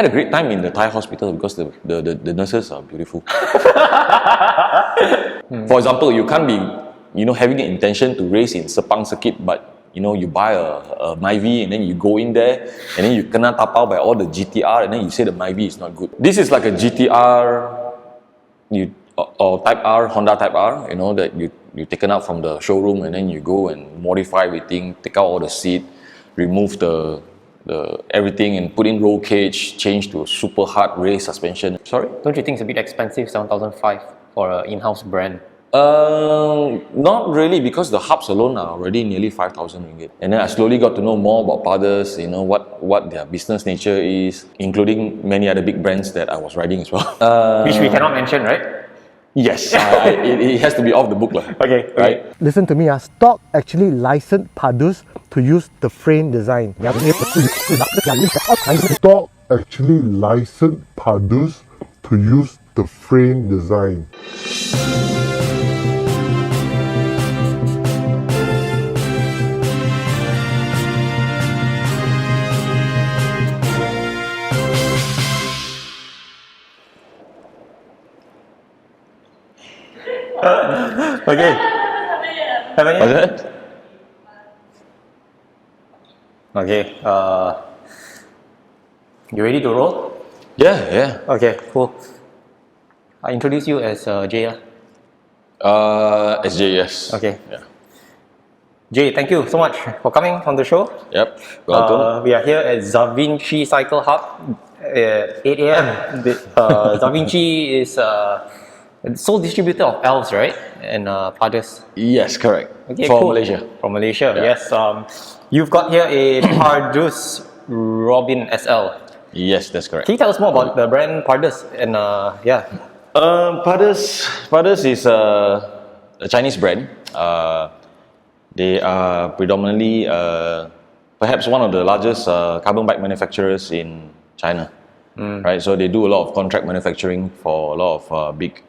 had a great time in the Thai hospital because the nurses are beautiful. For example, you can't be, having an intention to race in Sepang circuit, but you buy a Myvi and then you go in there and then you kena tapau by all the GTR and then you say the Myvi is not good. This is like a GTR or Type R, Honda Type R, that you taken out from the showroom and then you go and modify everything, take out all the seat, remove the everything and put in roll cage, change to a super hard race suspension. Sorry? Don't you think it's a bit expensive, 7,500 for an in-house brand? Not really, because the hubs alone are already nearly 5,000 ringgit. And then I slowly got to know more about Pardus, what their business nature is, including many other big brands that I was riding as well. Which we cannot mention, right? Yes, it has to be off the book. Okay. Right? Listen to me, Storck actually licensed Pardus to use the frame design. Storck actually licensed Pardus to use the frame design. Okay. What's that? Okay. You ready to roll? Yeah. Okay, cool. I introduce you as Jay. SJ, yes. Okay. Yeah. Jay, thank you so much for coming on the show. Yep. Welcome. We are here at Da Vinci Cycle Hub at 8 a.m. Da Vinci is sole distributor of Elves, right? And Pardus. Yes, correct. Okay, For cool. Malaysia. From Malaysia, Yeah. yes. You've got here a Pardus Robin SL. Yes, that's correct. Can you tell us more about the brand Pardus? And Pardus is a Chinese brand. They are predominantly perhaps one of the largest carbon bike manufacturers in China. Right, so they do a lot of contract manufacturing for a lot of big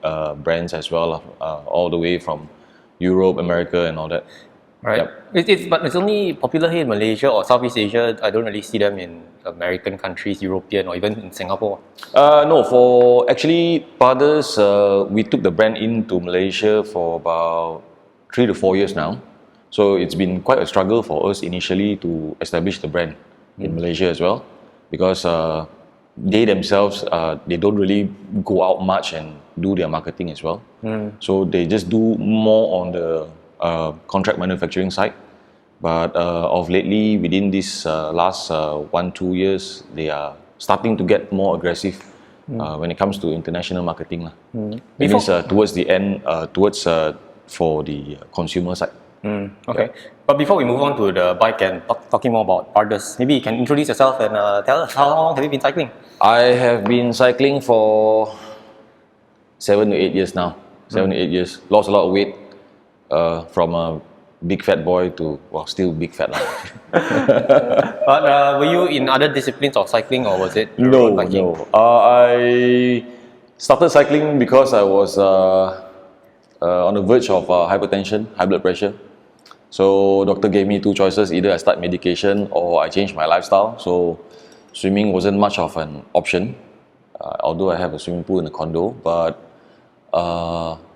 brands as well, all the way from Europe, America, and all that. right. Yep. But it's only popular here in Malaysia or Southeast Asia. I don't really see them in American countries, European, or even in Singapore. No, for actually Pardus, we took the brand into Malaysia for about 3 to 4 years now. So it's been quite a struggle for us initially to establish the brand in Malaysia as well, because they themselves, they don't really go out much and do their marketing as well. So they just do more on the contract manufacturing side. But of lately, within this last 1-2 years, they are starting to get more aggressive when it comes to international marketing. It means towards the end, for the consumer side. Okay. But before we move on to the bike and talking more about Pardus, maybe you can introduce yourself and tell us how long have you been cycling? I have been cycling for 7 to 8 years now. 7 to 8 years. Lost a lot of weight from a big fat boy to, well, still big fat. But were you in other disciplines of cycling, or was it No, road biking? no. I started cycling because I was on the verge of hypertension, high blood pressure. So doctor gave me 2 choices: either I start medication or I change my lifestyle. So swimming wasn't much of an option, although I have a swimming pool in a condo. But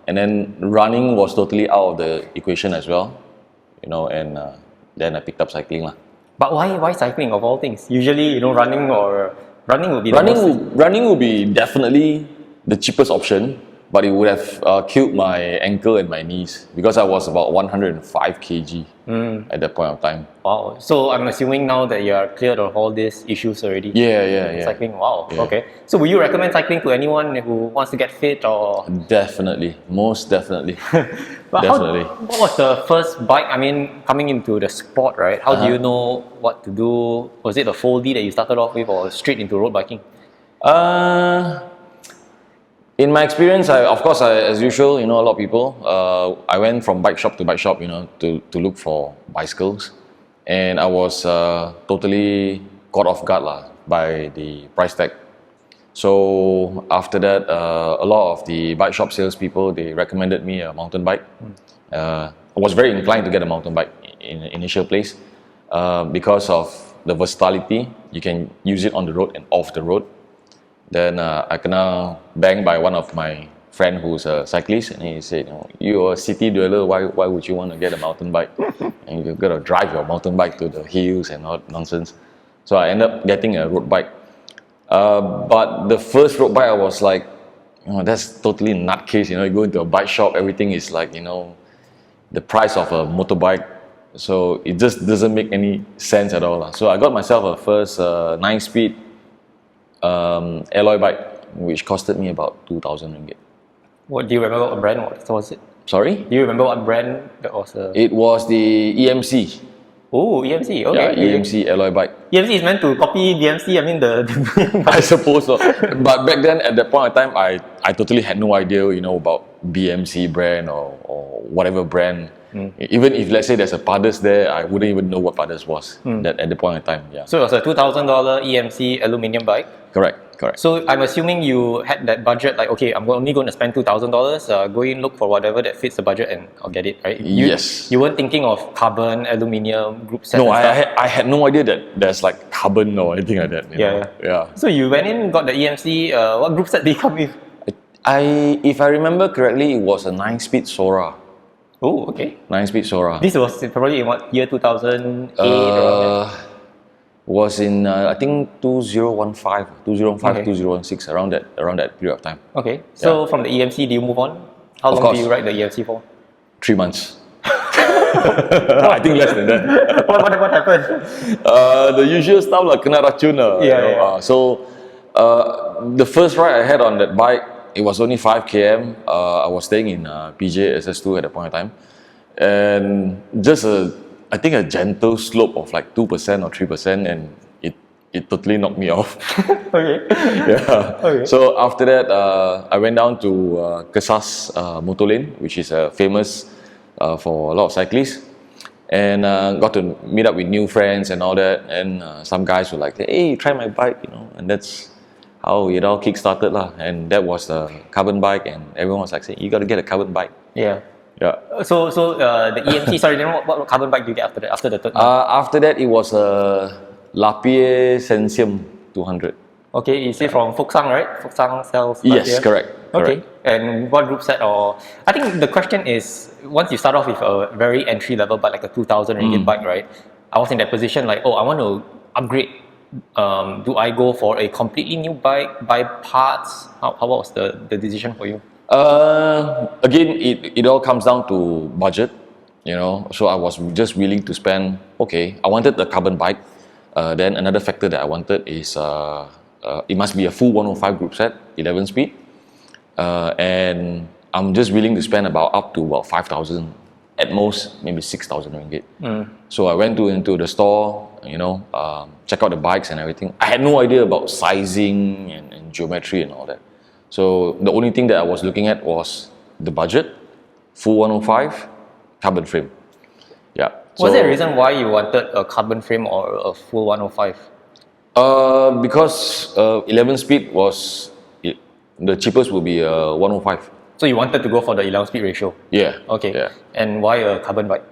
and then running was totally out of the equation as well, and then I picked up cycling. But why cycling of all things? Usually, running would be Running would be definitely the cheapest option, but it would have killed my ankle and my knees because I was about 105 kg at that point of time. Wow. So I'm assuming now that you are cleared of all these issues already. Yeah. Cycling, wow. Yeah. Okay. So would you recommend cycling to anyone who wants to get fit, or? Definitely, most definitely. But Definitely. What was the first bike? I mean, coming into the sport, right? How do you know what to do? Was it a foldy that you started off with, or straight into road biking? In my experience, of course, as usual, a lot of people, I went from bike shop to bike shop, to look for bicycles. And I was totally caught off guard by the price tag. So after that, a lot of the bike shop salespeople, they recommended me a mountain bike. I was very inclined to get a mountain bike in the initial place because of the versatility. You can use it on the road and off the road. Then I kena banged by one of my friend who's a cyclist, and he said, "You're a city dweller. Why would you want to get a mountain bike? And you've got to drive your mountain bike to the hills and all nonsense." So I ended up getting a road bike. But the first road bike, I was like, that's totally nutcase. You go into a bike shop, everything is like, the price of a motorbike. So it just doesn't make any sense at all. So I got myself a first 9-speed alloy bike, which costed me about 2,000 ringgit. What do you remember? What brand was it? Sorry? Do you remember what brand that was? It was the EMC. Oh, EMC. Okay. Yeah, EMC alloy bike. EMC is meant to copy BMC. I mean the I suppose so. But back then, at that point in time, I totally had no idea, about BMC brand or whatever brand. Even if, let's say, there's a Pardus there, I wouldn't even know what Pardus was that at the point in time. Yeah. So it was a $2,000 EMC aluminium bike. Correct. So I'm assuming you had that budget, like, okay, I'm only going to spend $2,000, go in, look for whatever that fits the budget and I'll get it, right? Yes. You weren't thinking of carbon, aluminium, group set. No, and stuff? I had no idea that there's like carbon or anything like that. Yeah. So you went in, got the EMC, what group set did you come with? If I remember correctly, it was a 9-speed Sora. Oh, okay. 9-speed Sora. This was probably in what, year 2008 around that? Was in I think 2015, 2005, Okay. 2016, around that period of time. Okay. So from the EMC, do you move on? How Of long course. do you ride the EMC for? 3 months. I think less than that. what happened? The usual stuff like kena racun. Yeah. So the first ride I had on that bike, it was only 5 km. I was staying in PJ SS2 at that point in time, and just I think a gentle slope of like 2% or 3%, and it totally knocked me off. Okay. Yeah. Okay. So after that, I went down to Kesas Motor Lane, which is famous for a lot of cyclists, and got to meet up with new friends and all that. And some guys were like, "Hey, try my bike," and that's how it all kick-started lah. And that was a carbon bike, and everyone was like saying, "You got to get a carbon bike." Yeah. Yeah. So the EMC, sorry, then what carbon bike do you get after that? After the third one? After that, it was a Lapierre Sensium 200. Okay, you say from Foksang, right? Foksang sells. Yes, Lapierre. correct. Okay, and what group set or? I think the question is, once you start off with a very entry level bike, like a 2,000 ringgit bike, right? I was in that position, like, I want to upgrade. Do I go for a completely new bike, buy parts? How was the decision for you? Again, it all comes down to budget, So I was just willing to spend. Okay, I wanted the carbon bike. Then another factor that I wanted is it must be a full 105 group set, 11 speed, and I'm just willing to spend up to 5,000, at most maybe 6,000 ringgit. So I went into the store, check out the bikes and everything. I had no idea about sizing and geometry and all that. So the only thing that I was looking at was the budget, full 105, carbon frame. Yeah. Was there a reason why you wanted a carbon frame or a full 105? Because 11 speed was the cheapest would be 105. So you wanted to go for the 11 speed ratio? Yeah. Okay. Yeah. And why a carbon bike?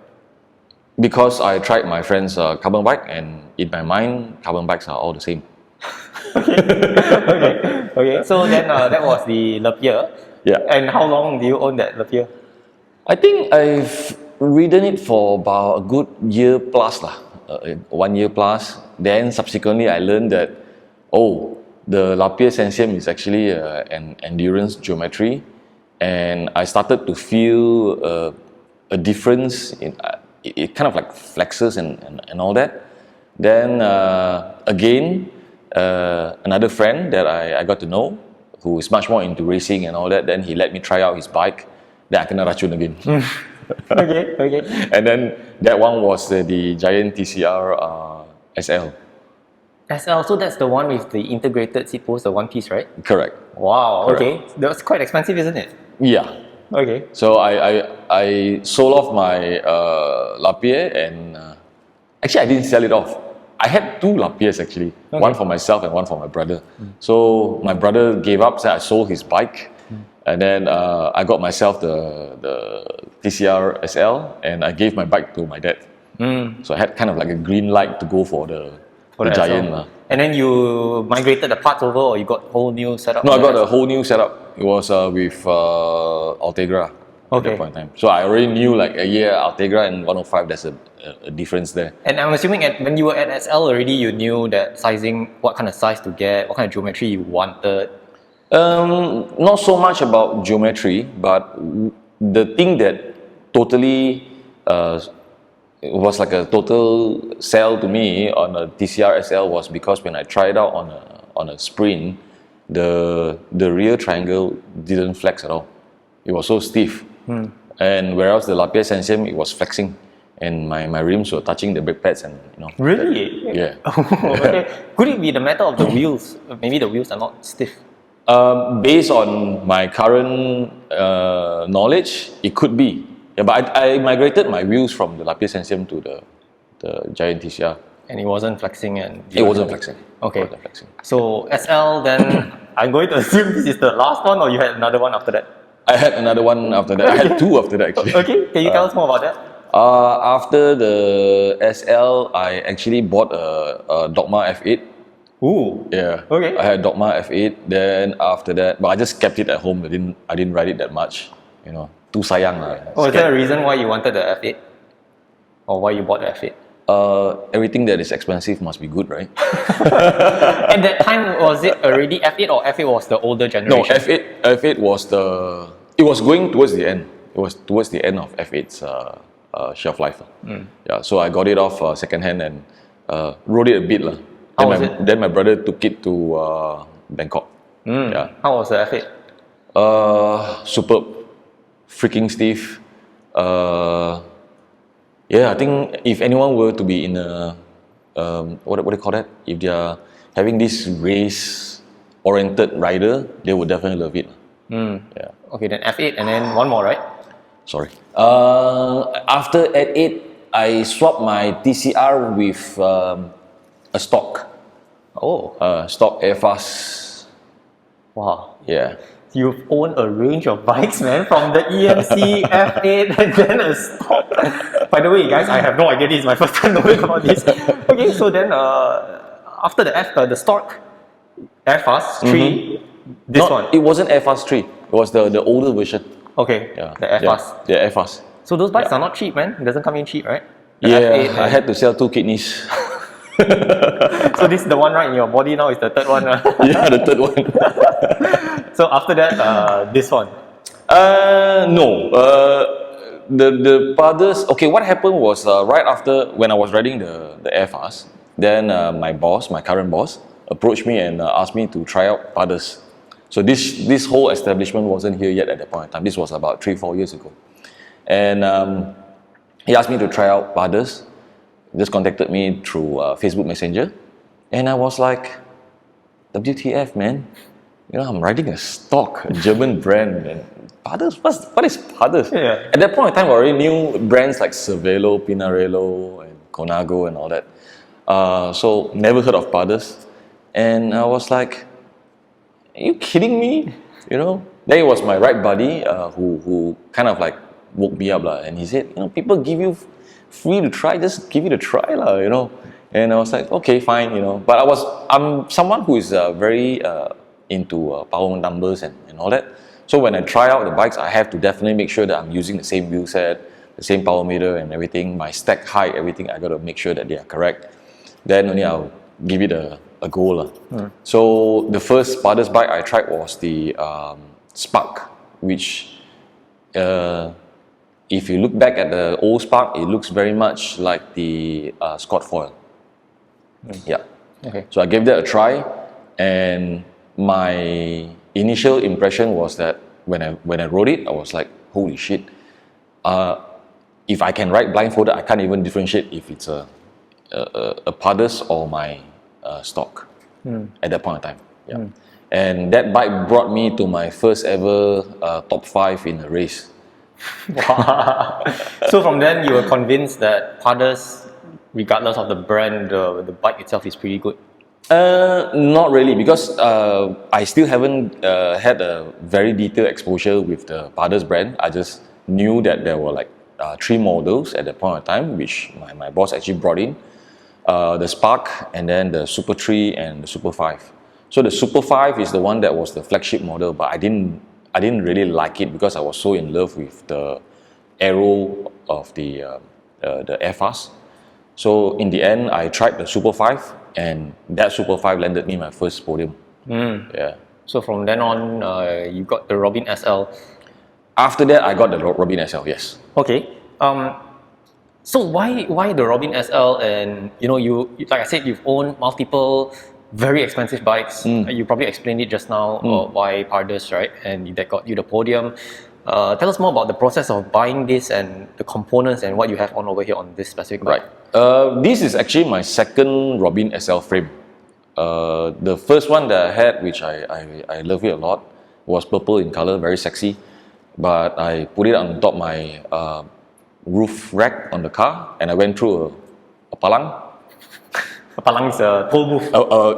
Because I tried my friend's carbon bike, and in my mind, carbon bikes are all the same. Okay. So then that was the Lapierre. Yeah. And how long do you own that Lapierre? I think I've ridden it for about a good year plus 1 year plus. Then subsequently I learned that the Lapierre Sensium is actually an endurance geometry, and I started to feel a difference in it kind of like flexes and all that. Then again, another friend that I got to know, who is much more into racing and all that, then he let me try out his bike. Then I kena racun again. Okay. And then that one was the Giant TCR SL. SL, so that's the one with the integrated seat post, the one piece, right? Correct. Wow, Correct. okay. That's quite expensive, isn't it? Yeah. Okay. So I sold off my Lapierre, and actually I didn't sell it off. I had 2 Lapierres actually, one for myself and one for my brother. So my brother gave up, said I sold his bike, and then I got myself the TCR SL, and I gave my bike to my dad. So I had kind of like a green light to go for the For the SL. Giant. And then you migrated the parts over, or you got whole new setup? No, I on got the a whole new setup. It was with Altegra at Okay. that point in time. So I already knew like a year Altegra and 105, there's a difference there. And I'm assuming when you were at SL already, you knew that sizing, what kind of size to get, what kind of geometry you wanted. Not so much about geometry, but the thing that totally it was like a total sell to me on a TCR SL was because when I tried out on a sprint, the rear triangle didn't flex at all. It was so stiff, and whereas the Lapierre Sensium, it was flexing, and my rims were touching the brake pads, and Really? yeah. Okay. Could it be the matter of the wheels? Maybe the wheels are not stiff. Based on my current knowledge, it could be. Yeah, but I migrated my wheels from the Lapierre Sensium to the Giant TCR. And it wasn't flexing and... It wasn't flexing. Okay. It wasn't flexing. So SL then, I'm going to assume this is the last one, or you had another one after that? I had another one after that. I had two after that actually. Okay, can you tell us more about that? After the SL, I actually bought a Dogma F8. Ooh. Yeah. Okay. I had Dogma F8. Then after that, but I just kept it at home. I didn't ride it that much. Too sayang lah. Oh, is there a reason why you wanted the F8? Or why you bought the F8? Everything that is expensive must be good, right? At that time, was it already F8 or F8 was the older generation? No, F8 was it was going towards the end. It was towards the end of F8's shelf life. Yeah, so I got it off second hand and rode it a bit lah. How was it? Then my brother took it to Bangkok. Yeah. How was the F8? Superb, freaking stiff. Yeah, I think if anyone were to be in a what do you call that? If they are having this race-oriented rider, they would definitely love it. Yeah. Okay, then F8 and then one more, right? Sorry. After F8, I swapped my TCR with a Storck. Oh, Storck Aerfast. wow. Yeah. You've owned a range of bikes, man, from the EMC, F8, and then a Storck. By the way, guys, I have no idea. This is my first time knowing about this. Okay, so then after the Storck, Aerfast 3, one. It wasn't Aerfast 3. It was the older version. Okay, Yeah. the Aerfast. Yeah, Aerfast. So those bikes are not cheap, man. It doesn't come in cheap, right? The Yeah, F8 I had to sell 2 kidneys. So this is the one right in your body now, is the third one. Yeah, the third one. So after that, this one. No. The Pardus. Okay, what happened was right after when I was riding the Aerfast, then my current boss, approached me and asked me to try out Pardus. So this whole establishment wasn't here yet at that point in time. This was about 3-4 years ago, and he asked me to try out Pardus. He just contacted me through Facebook Messenger, and I was like, WTF, man. I'm riding a Storck, a German brand, and Pardus, what is Pardus? Yeah. At that point in time, I already knew brands like Cervelo, Pinarello, and Conago and all that. So never heard of Pardus. And I was like, are you kidding me? Then it was my ride buddy who kind of like woke me up lah, and he said, people give you free to try, just give it a try lah, And I was like, okay, fine, But I'm someone who is very into power numbers and all that. So when I try out the bikes, I have to definitely make sure that I'm using the same wheel set, the same power meter and everything, my stack height, everything. I got to make sure that they are correct. Then only I'll give it a go lah. So the first Pardus bike I tried was the Spark, which if you look back at the old Spark, it looks very much like the Scott foil. Yeah. Okay. So I gave that a try, and my initial impression was that when I rode it, I was like, holy shit. If I can ride blindfolded, I can't even differentiate if it's a Pardus or my Storck at that point in time. Yeah. And that bike brought me to my first ever top 5 in a race. Wow. So from then you were convinced that Pardus, regardless of the brand, the bike itself is pretty good? Not really, because I still haven't had a very detailed exposure with the Pardus brand. I just knew that there were like 3 models at that point of time, which my boss actually brought in. the Spark, and then the Super 3 and the Super 5. So the Super 5 is the one that was the flagship model, but I didn't really like it because I was so in love with the aero of the Aerfast. So in the end, I tried the Super 5, and that Super 5 landed me my first podium. Yeah. So from then on, you got the Robin SL. After that, I got the Robin SL. Yes. Okay. So why the Robin SL? And you like I said, you've owned multiple very expensive bikes. You probably explained it just now. Why Pardus, right? And that got you the podium. Tell us more about the process of buying this and the components and what you have on over here on this specific bike. Right. This is actually my second Robin SL frame. The first one that I had, which I love it a lot, was purple in color, very sexy. But I put it on top my roof rack on the car, and I went through a palang. A palang is a toll booth.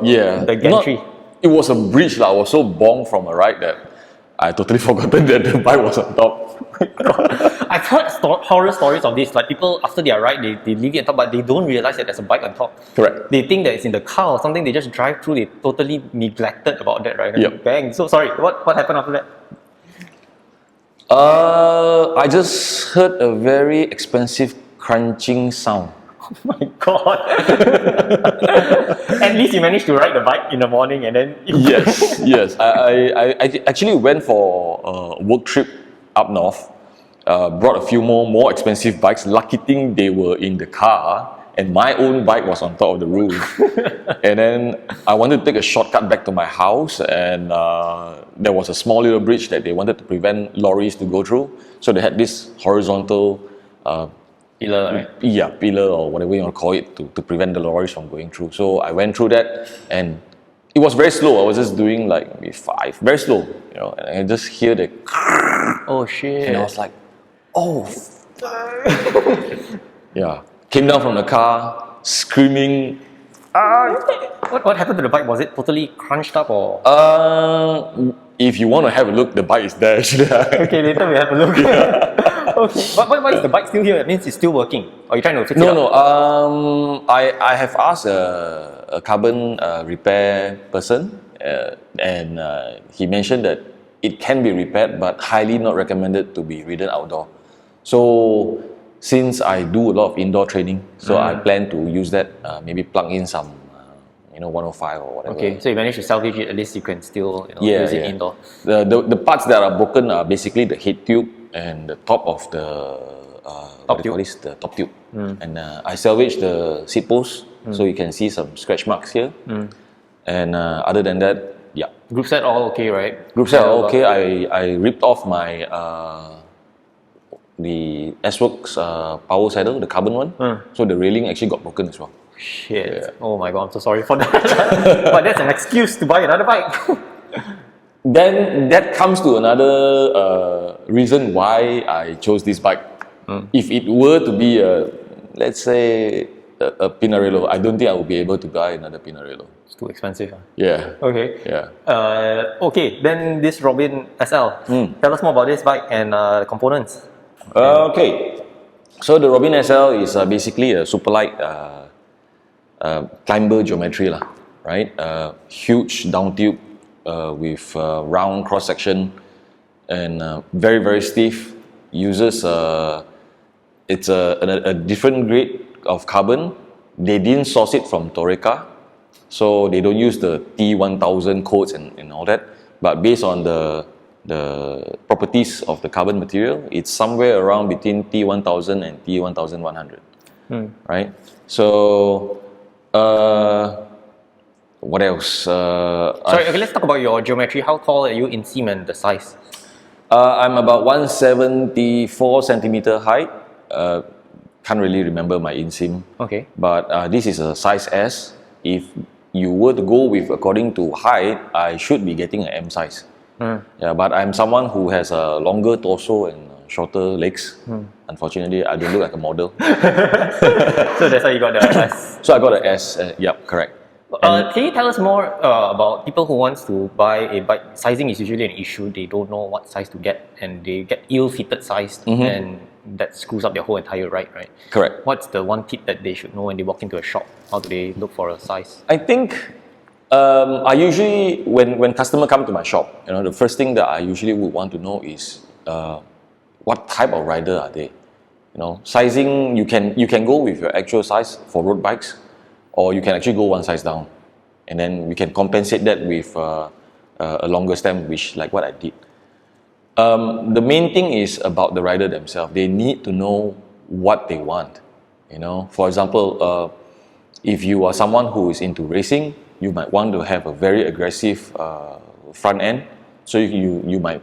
Yeah. The gantry. It was a bridge. I was so bonged from a ride that I totally forgotten that the bike was on top. I've heard horror stories of this. Like people, after their ride, they leave it on top, but they don't realize that there's a bike on top. Correct. They think that it's in the car or something. They just drive through. They totally neglected about that, right? Yep. Bang. So sorry. What happened after that? I just heard a very expensive crunching sound. Oh my god! At least you managed to ride the bike in the morning, and then Yes. I actually went for a work trip up north. Brought a few more expensive bikes. Lucky thing they were in the car, and my own bike was on top of the roof. And then I wanted to take a shortcut back to my house, and there was a small little bridge that they wanted to prevent lorries to go through. So they had this horizontal pillar, right? Yeah, pillar or whatever you want to call it to prevent the lorries from going through. So I went through that, and it was very slow. I was just doing like maybe 5, very slow, and I just hear the Oh shit! and I was like, oh, yeah. Came down from the car, screaming. What happened to the bike? Was it totally crunched up or? If you want to have a look, the bike is there actually. Okay, later we have a look. Okay, but why is the bike still here? It means it's still working. Or are you trying to fix it up? No. I have asked a carbon repair person, and he mentioned that it can be repaired, but highly not recommended to be ridden outdoor. So since I do a lot of indoor training, so I plan to use that, maybe plug in some 105 or whatever. Okay, so you managed to salvage it. At least you can still use it indoor. The parts that are broken are basically the head tube and the top of the the top tube. And I salvaged the seat post, so you can see some scratch marks here. And other than that, yeah. Group set all okay, right? Group set all okay. I ripped off my the S-Works power saddle, the carbon one. So the railing actually got broken as well. Shit. Yeah. Oh my god, I'm so sorry for that. But that's an excuse to buy another bike. Then that comes to another reason why I chose this bike. If it were to be let's say a Pinarello, I don't think I would be able to buy another Pinarello. It's too expensive. Yeah. Okay. Yeah. Okay, then this Robin SL. Tell us more about this bike and the components. Okay. So the Robin SL is basically a super light climber geometry, right? Huge down tube with round cross section and very, very stiff. Uses it's a different grade of carbon. They didn't source it from Torreca, so they don't use the T1000 codes and all that. But based on the properties of the carbon material, it's somewhere around between T1000 and T1100, right? So what else? Sorry, okay, let's talk about your geometry. How tall are you in Inseam and the size? I'm about 174 centimeter height. Can't really remember my Inseam. Okay. But this is a size S. If you were to go with according to height, I should be getting an M size. Yeah, but I'm someone who has a longer torso and shorter legs. Unfortunately, I don't look like a model. So that's why you got the S. So I got an S. Yep, correct. Can you tell us more about people who wants to buy a bike? Sizing is usually an issue. They don't know what size to get, and they get ill-fitted size, and that screws up their whole entire ride, right? Correct. What's the one tip that they should know when they walk into a shop? How do they look for a size? I think I usually, when customer come to my shop, the first thing that I usually would want to know is what type of rider are they. Sizing, you can go with your actual size for road bikes, or you can actually go one size down, and then we can compensate that with a longer stem, which like what I did. The main thing is about the rider themselves. They need to know what they want. For example, if you are someone who is into racing, you might want to have a very aggressive front end. So you might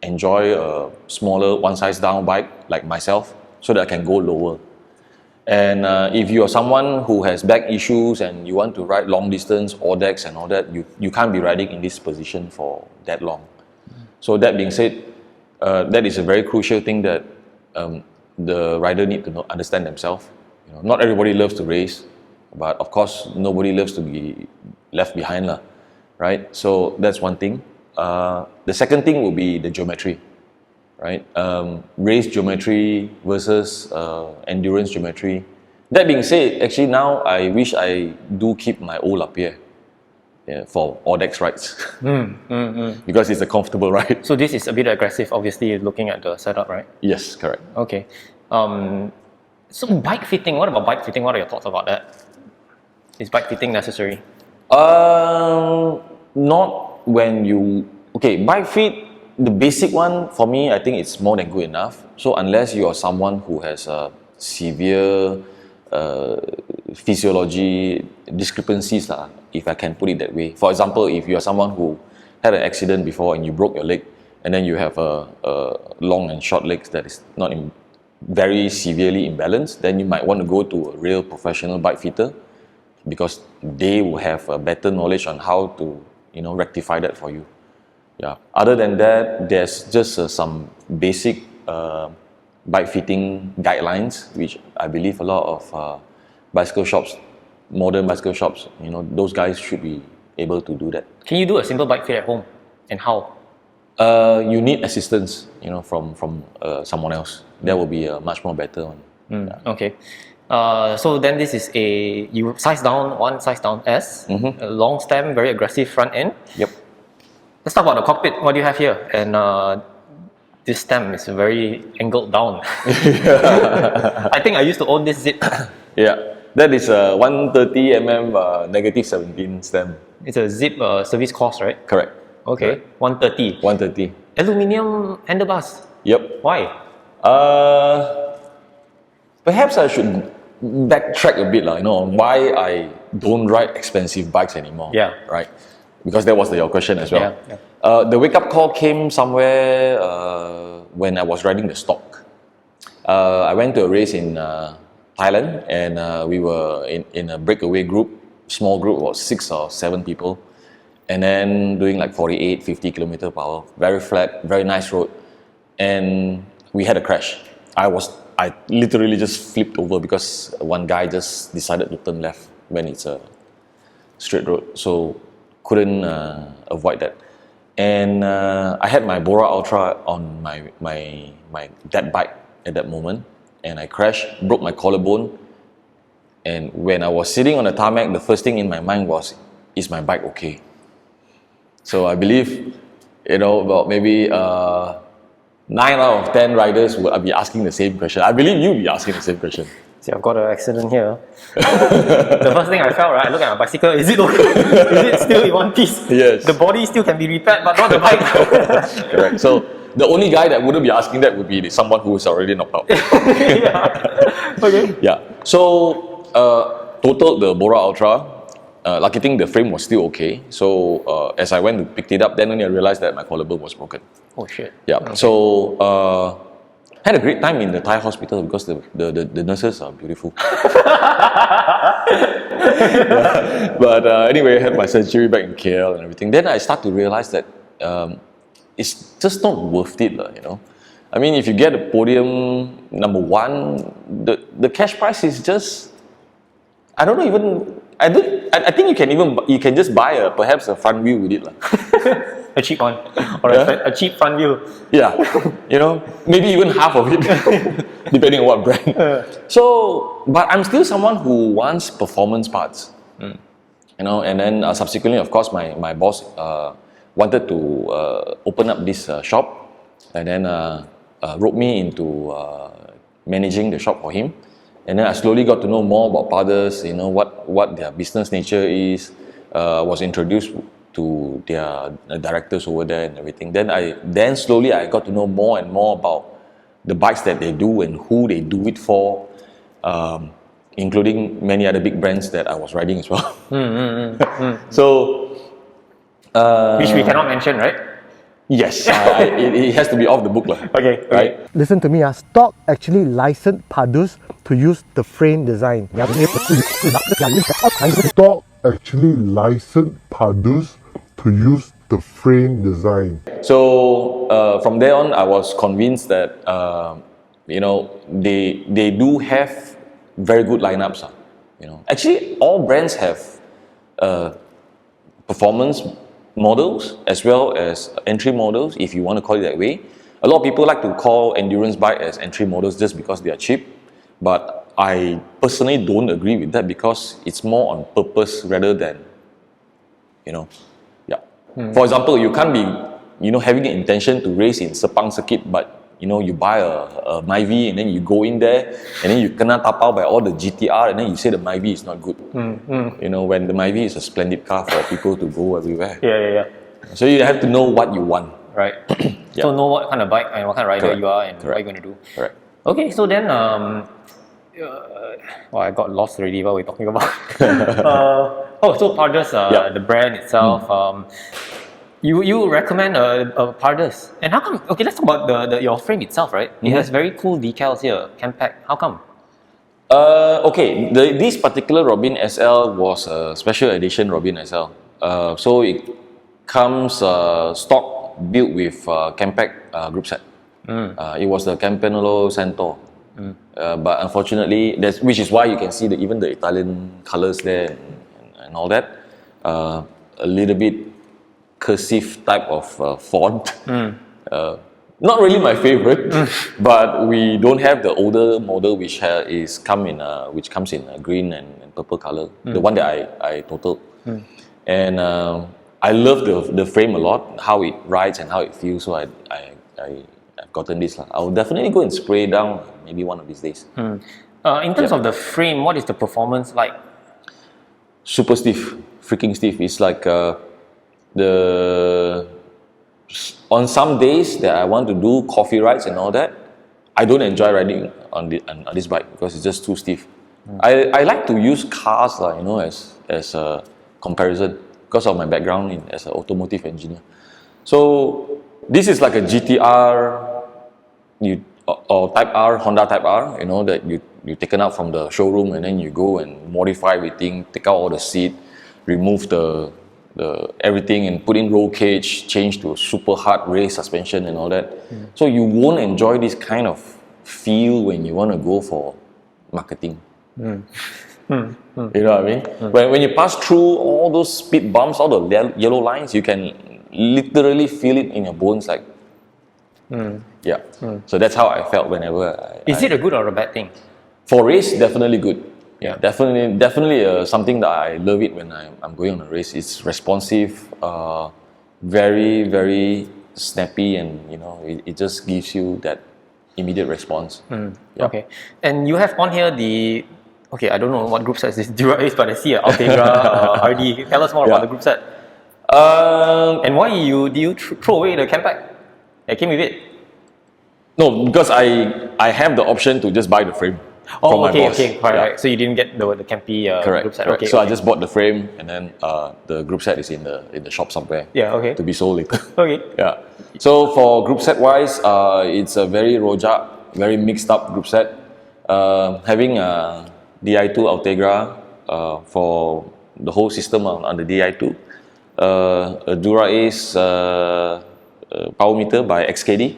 enjoy a smaller one size down bike like myself, so that I can go lower. And if you are someone who has back issues and you want to ride long distance, audex and all that, you can't be riding in this position for that long. So that being said, that is a very crucial thing that the rider need to understand themselves. Not everybody loves to race, but of course nobody loves to be left behind, right? So that's one thing. The second thing will be the geometry, right? Race geometry versus endurance geometry. That being said, actually now I wish I do keep my old Lapierre for audex rides because it's a comfortable ride. So this is a bit aggressive, obviously, looking at the setup, right? Yes, correct. Okay. So bike fitting, what about bike fitting? What are your thoughts about that? Is bike fitting necessary? Not when you... Okay, bike fit, the basic one, for me, I think it's more than good enough. So unless you are someone who has a severe physiology discrepancies, if I can put it that way. For example, if you are someone who had an accident before and you broke your leg, and then you have a long and short legs that is not very severely imbalanced, then you might want to go to a real professional bike fitter, because they will have a better knowledge on how to rectify that for you. Yeah. Other than that, there's just some basic bike fitting guidelines, which I believe a lot of bicycle shops, modern bicycle shops, those guys should be able to do that. Can you do a simple bike fit at home, and how? You need assistance, from someone else. That will be a much more better one. Yeah. Okay. So then this is you size down, one size down S, a long stem, very aggressive front end. Yep. Let's talk about the cockpit. What do you have here? And this stem is very angled down. I think I used to own this zip. Yeah, that is a 130mm -17 stem. It's a zip service cost, right? Correct. Okay, Correct. 130. 130. Aluminium handlebars. Yep. Why? Perhaps I should backtrack a bit, on why I don't ride expensive bikes anymore. Yeah. Right. Because that was your question as well. Yeah. The wake-up call came somewhere when I was riding the Storck. I went to a race in Thailand, and we were in a breakaway group, small group, about 6 or 7 people, and then doing like 48, 50 km per hour, very flat, very nice road, and we had a crash. I literally just flipped over because one guy just decided to turn left when it's a straight road, so couldn't avoid that. And I had my Bora Ultra on my that bike at that moment, and I crashed, broke my collarbone. And when I was sitting on the tarmac, the first thing in my mind was, is my bike okay? So I believe, about maybe 9 out of 10 riders would be asking the same question. I believe you'll be asking the same question. See, I've got an accident here. The first thing I felt, right, I look at my bicycle, is it okay? Is it still in one piece? Yes. The body still can be repaired, but not the bike. Correct. So the only guy that wouldn't be asking that would be someone who is already knocked out. Yeah. Okay. Yeah. So total the Bora Ultra, lucky thing the frame was still okay. So as I went to pick it up, then only I realized that my collarbone was broken. Oh shit. Yeah. Okay. So had a great time in the Thai hospital because the nurses are beautiful. Yeah. But anyway, I had my surgery back in KL and everything. Then I start to realize that it's just not worth it, I mean, if you get a podium number 1, the cash price is just, I think you can just buy perhaps a front wheel with it. a cheap one, or a cheap front wheel. Yeah, maybe even half of it, depending on what brand. So, but I'm still someone who wants performance parts. And then subsequently, of course, my boss wanted to open up this shop, and then roped me into managing the shop for him. And then I slowly got to know more about Pardus, what their business nature is. Was introduced to their directors over there and everything. Then slowly I got to know more and more about the bikes that they do and who they do it for, including many other big brands that I was riding as well. So, which we cannot mention, right? yes, it has to be off the book, Okay. right? Listen to me, Storck actually licensed Pardus to use the frame design. Storck actually licensed Pardus to use the frame design. So from there on, I was convinced that they do have very good lineups. Actually, all brands have performance models as well as entry models, if you want to call it that way. A lot of people like to call endurance bike as entry models just because they are cheap, but I personally don't agree with that because it's more on purpose rather than, For example, you can't be, having the intention to race in Sepang circuit, but you buy a Myvi and then you go in there and then you kena tapau by all the GTR and then you say the Myvi is not good. When the Myvi is a splendid car for people to go everywhere. Yeah. So you have to know what you want. Right. So know what kind of bike and what kind of rider you are and what you're going to do. Correct. Okay, so then, I got lost already what we're talking about. So Pardus, the brand itself, you recommend a Pardus. And how come, okay, let's talk about your frame itself, right? It has very cool decals here, Campact. How come? Okay, this particular Robin SL was a special edition Robin SL. So it comes stock built with Campact group set. It was the Campanello Centaur. But unfortunately, which is why you can see even the Italian colors there and all that. A little bit cursive type of font. Not really my favorite, but we don't have the older model which comes in green and purple color. The one that I totaled. And I love the frame a lot, how it rides and how it feels. So I've gotten this. I'll definitely go and spray it down maybe one of these days. In terms of the frame, what is the performance like? Super stiff, freaking stiff. It's like on some days that I want to do coffee rides and all that, I don't enjoy riding on this bike because it's just too stiff. I like to use cars, as a comparison because of my background as an automotive engineer. So this is like a GTR or Type R, Honda Type R, that you taken out from the showroom and then you go and modify everything, take out all the seat, remove the everything and put in roll cage, change to a super hard race suspension and all that. So you won't enjoy this kind of feel when you want to go for marketing. You know what I mean? When you pass through all those speed bumps, all the yellow lines, you can literally feel it in your bones, like. So that's how I felt whenever. Is it a good or a bad thing? For race, definitely good. Yeah, definitely something that I love it when I'm going on a race. It's responsive, very very snappy, and it just gives you that immediate response. Okay, and you have on here I don't know what group set this Dura is, but I see an Altegra RD. Tell us more about the group set. And why do you throw away the Campact that came with it? No, because I have the option to just buy the frame. From my boss. Right. So you didn't get the Campy group set. Correct. So I just bought the frame, and then the group set is in the shop somewhere. To be sold later. Yeah. So for group set wise, it's a very rojak, very mixed up group set. Having a Di2 Altegra for the whole system on the Di2, a Dura Ace power meter by XKD.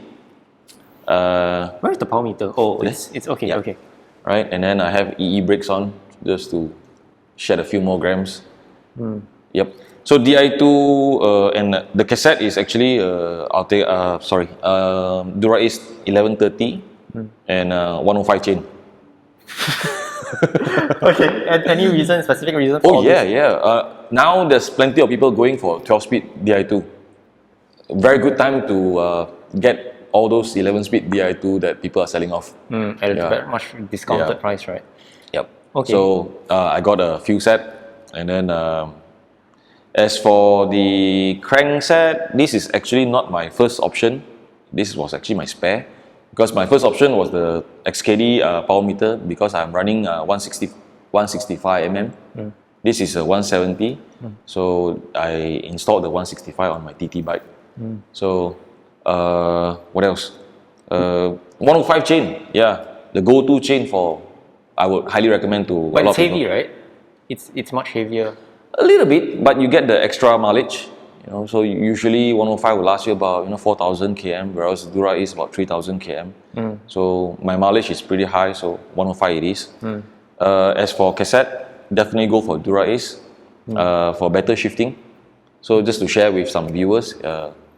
Where's the power meter? Oh, it's okay. Okay. Right, and then I have EE brakes on just to shed a few more grams. Yep. So Di2 and the cassette is actually Dura Ace 1130 and 105 chain. Okay. Any reason, specific reason for all Yeah, this? yeah. Now there's plenty of people going for 12-speed Di2. Very good time to get all those 11-speed Di2 that people are selling off. At a very much discounted Yeah. price, right? Yep. Okay. So I got a few set, and then as for the crank set, this is actually not my first option. This was actually my spare, because my first option was the XKD power meter, because I'm running 165 mm. This is a 170, so I installed the 165 on my TT bike. So what else? 105 chain, yeah, the go-to chain for. I would highly recommend to But a lot it's of people. heavy, right? It's much heavier. A little bit, but you get the extra mileage. So usually 105 will last you about 4,000 km, whereas Dura is about 3,000 km. So my mileage is pretty high, so 105 it is. As for cassette, definitely go for Dura Ace for better shifting. So just to share with some viewers,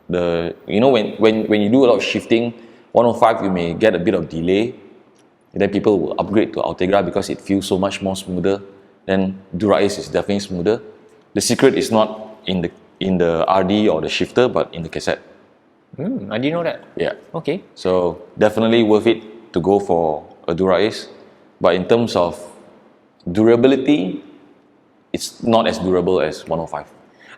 when you do a lot of shifting, 105 you may get a bit of delay. And then people will upgrade to Ultegra because it feels so much more smoother. Then Dura Ace is definitely smoother. The secret is not in the RD or the shifter, but in the cassette. I didn't know that. Yeah. Okay. So definitely worth it to go for a Dura Ace. But in terms of durability, it's not as durable as 105.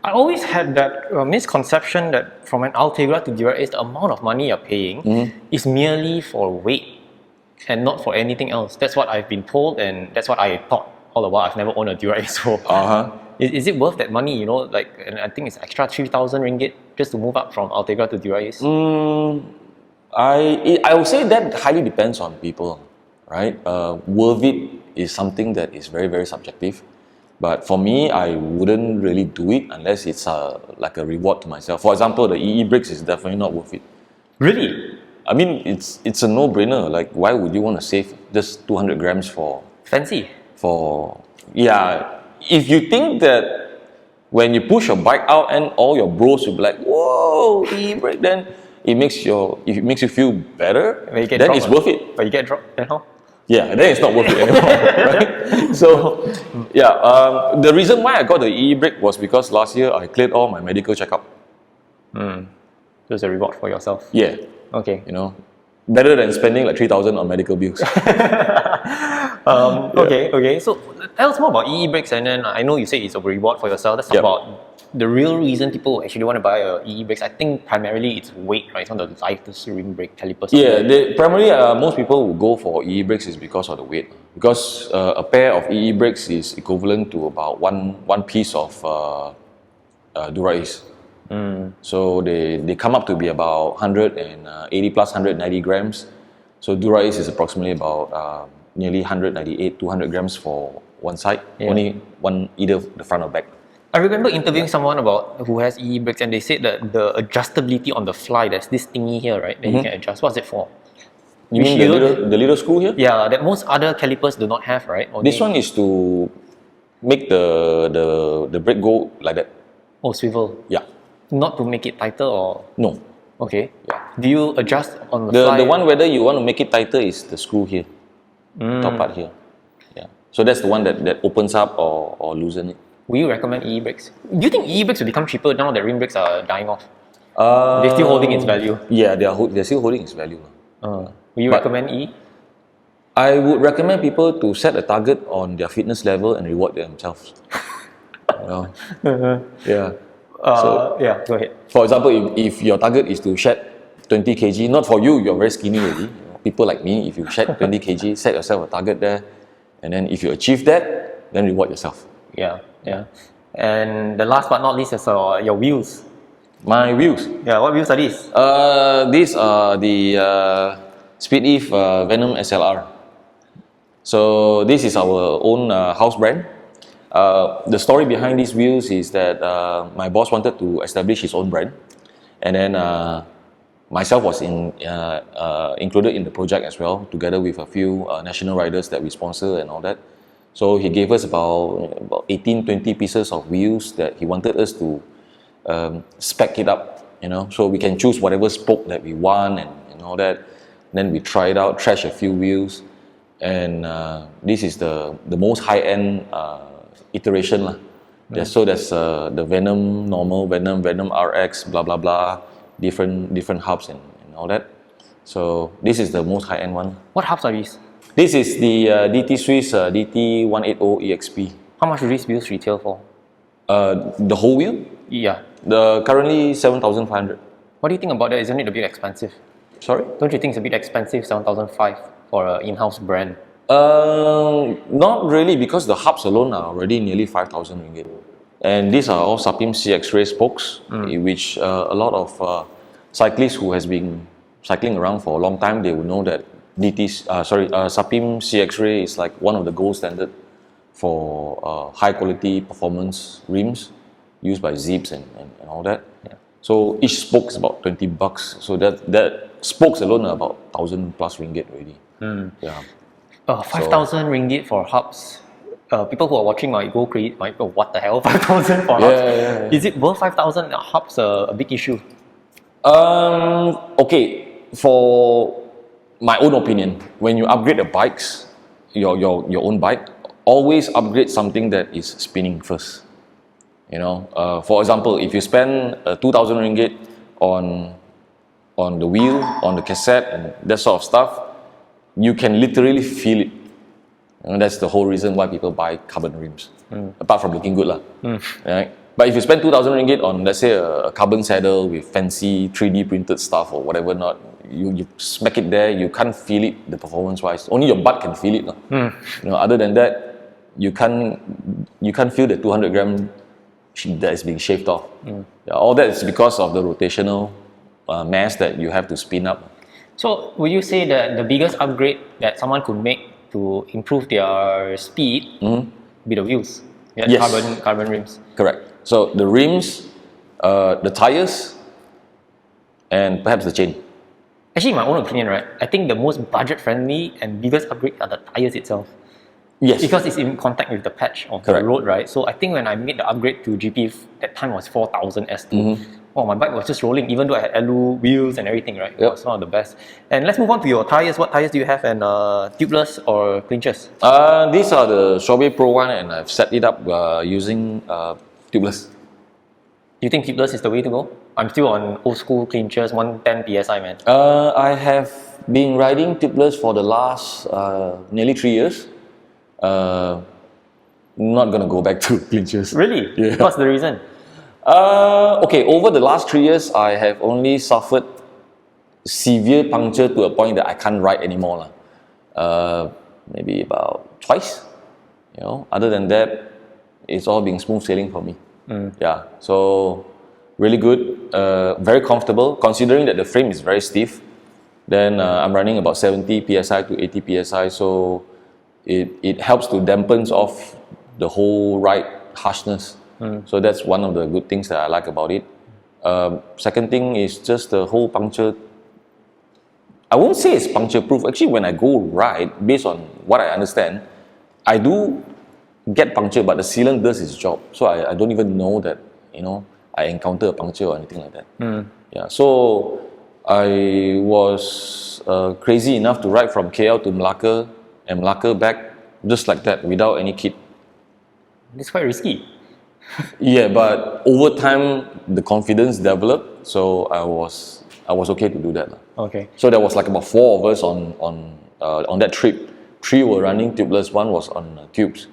I always had that misconception that from an Ultegra to Dura Ace, the amount of money you're paying is merely for weight and not for anything else. That's what I've been told, and that's what I thought all the while. I've never owned a Dura Ace, so is it worth that money? And I think it's extra 3,000 ringgit just to move up from Ultegra to Dura Ace. I would say that highly depends on people, right? Worth it is something that is very, very subjective. But for me, I wouldn't really do it unless it's like a reward to myself. For example, the EE brakes is definitely not worth it. Really? I mean, it's a no-brainer. Like, why would you want to save just 200 grams for? Fancy. If you think that when you push your bike out and all your bros will be like, whoa, e-brake, then it makes you feel better, then it's worth it. But you get dropped, then how? Yeah, then it's not worth it anymore, right? So, the reason why I got the e-brake was because last year I cleared all my medical checkup. Just a reward for yourself. Yeah. Okay. Better than spending like 3,000 on medical bills. Okay. So tell us more about EE brakes, and then I know you say it's a reward for yourself. Let's talk about the real reason people actually want to buy a EE brakes. I think primarily it's weight, right? It's on the lightest ring brake calipers. Yeah, primarily most people will go for EE brakes is because of the weight. Because a pair of EE brakes is equivalent to about one piece of Dura Ace. So they come up to be about 180 plus 190 grams. So Dura Ace is approximately about nearly 198, 200 grams for one side. Only one, either the front or back. I remember interviewing someone who has EE brakes, and they said that the adjustability on the fly, there's this thingy here, right, that you can adjust. What's it for? You mean the little screw here? Yeah, that most other calipers do not have, right? This one is to make the brake go like that. Oh, swivel. Yeah. Not to make it tighter, or? No. Okay. Yeah. Do you adjust on the fly? The one whether you want to make it tighter is the screw here. Top part here. Yeah. So that's the one that opens up or loosen it. Will you recommend EE brakes? Do you think EE brakes will become cheaper now that rim brakes are dying off? They're still holding its value. Yeah, they're still holding its value. Will you recommend EE? I would recommend people to set a target on their fitness level and reward themselves. Yeah. Yeah, go ahead. For example, if your target is to shed 20 kg, not for you, you're very skinny already. People like me, if you shed 20 kg, set yourself a target there, and then if you achieve that, then reward yourself. Yeah. And the last but not least is your wheels. My wheels. Yeah, what wheels are these? These are the Speed Venom SLR. So this is our own house brand. The story behind these wheels is that my boss wanted to establish his own brand, and then myself was included in the project as well, together with a few national riders that we sponsor and all that. So he gave us about 18, 20 pieces of wheels that he wanted us to spec it up, so we can choose whatever spoke that we want and all that. Then we try it out, trash a few wheels, and this is the most high-end iteration lah. So there's the Venom normal, Venom RX, blah blah blah, different hubs and all that. So this is the most high-end one. What hubs are these? This is the DT Swiss DT180 EXP. How much do these wheels retail for? The whole wheel? Yeah. The currently 7,500. What do you think about that? Isn't it a bit expensive? Sorry? Don't you think it's a bit expensive, 7,500 for an in-house brand? Not really, because the hubs alone are already nearly 5,000 ringgit. And these are all Sapim CX-ray spokes, which a lot of cyclists who has been cycling around for a long time, they will know that Sapim CX-ray is like one of the gold standard for high quality performance rims used by Zips and all that. Yeah. So each spoke is about 20 bucks. So that spokes alone are about 1,000 plus ringgit already. Yeah. 5,000 ringgit for hubs. People who are watching might go crazy, might go, what the hell, 5,000 for hubs? Yeah. Is it worth 5,000? Hubs a big issue? Okay, for my own opinion, when you upgrade the bikes, your own bike, always upgrade something that is spinning first. For example, if you spend 2,000 ringgit on the wheel, on the cassette, and that sort of stuff, you can literally feel it. That's the whole reason why people buy carbon rims, apart from looking good, right? But if you spend 2,000 ringgit on, let's say, a carbon saddle with fancy 3D printed stuff or whatever not, you smack it there, you can't feel it, the performance-wise. Only your butt can feel it. Other than that, you can't feel the 200 gram that is being shaved off. All that is because of the rotational mass that you have to spin up. So, would you say that the biggest upgrade that someone could make to improve their speed be the wheels? Yeah, Yes. Carbon rims. Correct. So the rims, the tires, and perhaps the chain. Actually, in my own opinion, right, I think the most budget-friendly and biggest upgrade are the tires itself. Yes. Because it's in contact with the patch of Correct. the road, right? So I think when I made the upgrade to GP, that time was 4,000 S2. Oh, my bike was just rolling, even though I had alu wheels and everything, right? It was one of the best. And let's move on to your tires. What tires do you have? And tubeless or clinchers? These are the Strawberry Pro 1 and I've set it up using tubeless. Do you think tubeless is the way to go? I'm still on old school clinchers, 110 PSI, man. I have been riding tubeless for the last nearly 3 years. Not gonna go back to clinchers. Really? Yeah. What's the reason? Okay, over the last 3 years, I have only suffered severe puncture to a point that I can't ride anymore. Maybe about twice. Other than that, it's all been smooth sailing for me. Yeah, so really good, very comfortable. Considering that the frame is very stiff, then I'm running about 70 psi to 80 psi, so it helps to dampen off the whole ride harshness. So that's one of the good things that I like about it. Second thing is just the whole puncture. I won't say it's puncture proof. Actually, when I go ride, based on what I understand, I do get puncture, but the sealant does its job. So I don't even know that, I encounter a puncture or anything like that. Yeah. So I was crazy enough to ride from KL to Malacca and Malacca back just like that without any kit. It's quite risky. Yeah, but over time the confidence developed, so I was okay to do that. Okay. So there was like about 4 of us on that trip. 3 were running tubeless, 1 was on tubes,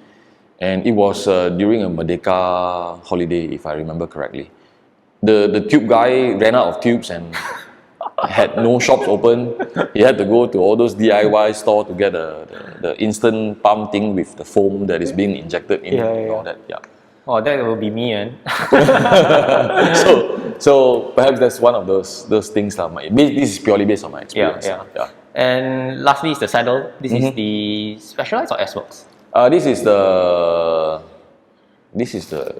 and it was during a Merdeka holiday, if I remember correctly. The tube guy ran out of tubes and had no shops open. He had to go to all those DIY store to get the instant pump thing with the foam that is being injected in and all that. Yeah. Oh, that will be me, man. So perhaps that's one of those things that this is purely based on my experience. Yeah. And lastly is the saddle. This is the Specialized or S-Works? This is the